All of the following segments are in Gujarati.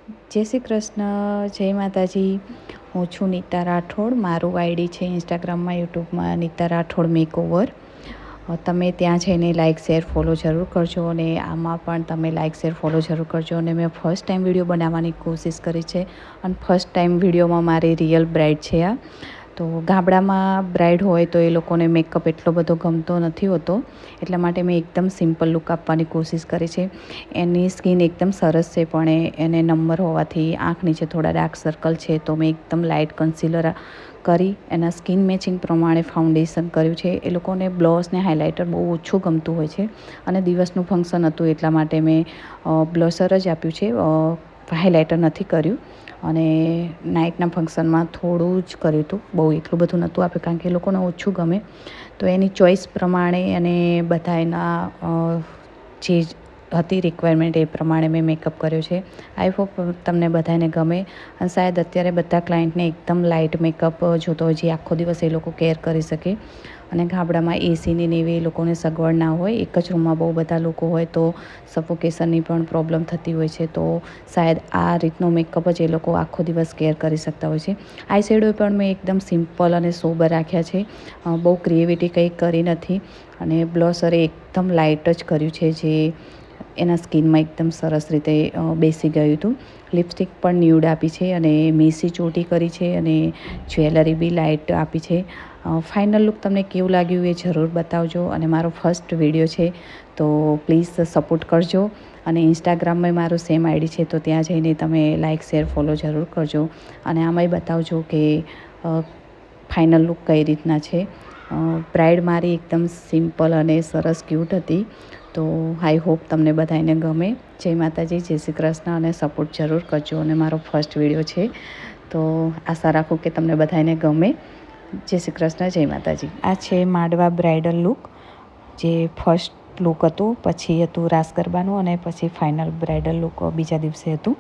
જય શ્રી કૃષ્ણ, જય માતાજી. હું છું નીતા રાઠોડ. મારું આઈડી છે ઇન્સ્ટાગ્રામમાં, યુટ્યુબમાં નીતા રાઠોડ મેકઓવર. તમે ત્યાં જઈને લાઇક શેર ફોલો જરૂર કરજો, અને આમાં પણ તમે લાઇક શેર ફોલો જરૂર કરજો. અને મેં ફર્સ્ટ ટાઈમ વિડીયો બનાવવાની કોશિશ કરી છે, અને ફર્સ્ટ ટાઈમ વિડીયોમાં મારી રિયલ બ્રાઇડ છે આ. તો ગામડામાં બ્રાઇડ હોય તો એ લોકોને મેકઅપ એટલો બધો ગમતો નથી હોતો, એટલા માટે મેં એકદમ સિમ્પલ લુક આપવાની કોશિશ કરી છે. એની સ્કિન એકદમ સરસ છે, પણ એને નંબર હોવાથી આંખ નીચે થોડા ડાર્ક સર્કલ છે, તો મેં એકદમ લાઇટ કન્સીલર કરી એના સ્કિન મેચિંગ પ્રમાણે ફાઉન્ડેશન કર્યું છે. એ લોકોને બ્લોશ ને હાઇલાઇટર બહુ ઓછું ગમતું હોય છે, અને દિવસનું ફંક્શન હતું એટલા માટે મેં બ્લોશર જ આપ્યું છે, હાઇલાઇટર નથી કર્યું. અને નાઇટના ફંક્શનમાં થોડું જ કર્યું હતું, બહુ એટલું બધું નહોતું આપ્યું, કારણ કે એ લોકોને ઓછું ગમે. તો એની ચોઈસ પ્રમાણે અને બધા એના જે હતી રિક્વાયરમેન્ટ એ પ્રમાણે મેં મેકઅપ કર્યો છે. આઈ હોપ તમને બધાને ગમે. અને શાયદ અત્યારે બધા ક્લાયન્ટને એકદમ લાઇટ મેકઅપ જોતો હોય, જે આખો દિવસ એ લોકો કેર કરી શકે. અને ગામડામાં એસીની ને એવી એ લોકોને સગવડ ના હોય, એક જ રૂમમાં બહુ બધા લોકો હોય તો સફોકેશનની પણ પ્રોબ્લેમ થતી હોય છે. તો શાયદ આ રીતનો મેકઅપ જ એ લોકો આખો દિવસ કેર કરી શકતા હોય છે. આઈ શેડો પણ મેં એકદમ સિમ્પલ અને સોબર રાખ્યા છે, બહુ ક્રિએટિવિટી કંઈ કરી નથી. અને બ્લોશરે એકદમ લાઇટ જ કર્યું છે, જે એના સ્કિનમાં એકદમ સરસ રીતે બેસી ગયું હતું. લિપસ્ટિક પણ ન્યૂડ આપી છે, અને મેસી ચોટી કરી છે, અને જ્વેલરી બી લાઇટ આપી છે. ફાઇનલ લુક તમને કેવું લાગ્યું એ જરૂર બતાવજો. અને મારો ફર્સ્ટ વિડીયો છે, તો પ્લીઝ સપોર્ટ કરજો. અને ઇન્સ્ટાગ્રામમાં મારું સેમ આઈડી છે, તો ત્યાં જઈને તમે લાઇક શેર ફોલો જરૂર કરજો. અને આમાંય બતાવજો કે ફાઇનલ લુક કઈ રીતના છે. બ્રાઇડ મારી એકદમ સિમ્પલ અને સરસ ક્યુટ હતી. તો આઈ હોપ તમને બધાને ગમે. જય માતાજી, જય શ્રી કૃષ્ણ, અને સપોર્ટ જરૂર કરજો. અને મારો ફર્સ્ટ વિડીયો છે, તો આશા રાખું કે તમને બધાને ગમે. જય શ્રી કૃષ્ણ, જય માતાજી. આ છે માંડવા બ્રાઇડલ લુક, જે ફર્સ્ટ લુક હતું, પછી હતું રાસ ગરબાનું, અને પછી ફાઇનલ બ્રાઇડલ લુક બીજા દિવસે હતું.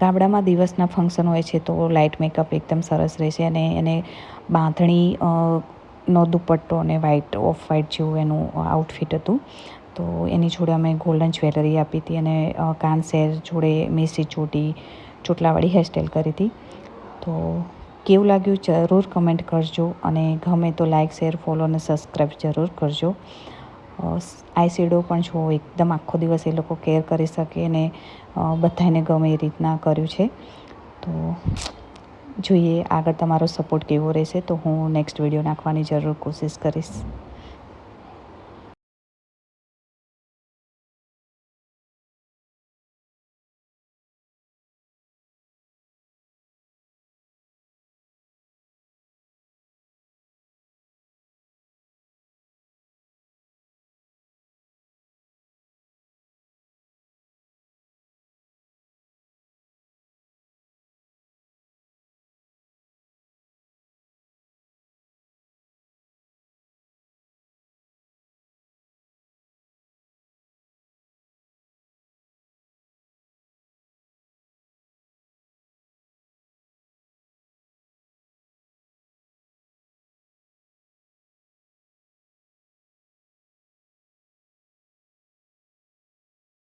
ગામડામાં દિવસના ફંક્શન હોય છે, તો લાઇટ મેકઅપ એકદમ સરસ રહેશે. અને એને બાંધણી નો દુપટ્ટો અને ઓફ વ્હાઇટ જેવું એનું આઉટફિટ હતું. તો એની જોડે અમે ગોલ્ડન જ્વેલરી આપી હતી, અને કાન શેર જોડે મેસી ચોટલાવાળી હેરસ્ટાઈલ કરી હતી. તો કેવું લાગ્યું જરૂર કમેન્ટ કરજો, અને ગમે તો લાઇક શેર ફોલો અને સબસ્ક્રાઈબ જરૂર કરજો. આઈ શેડો પણ જો એકદમ આખો દિવસ એ લોકો કેર કરી શકે, અને બધાને ગમે એ રીતના કર્યું છે. તો જોઈએ આગળ તમારો સપોર્ટ કેવો રહેશે, તો હું નેક્સ્ટ વિડીયો નાખવાની જરૂર કોશિશ કરીશ.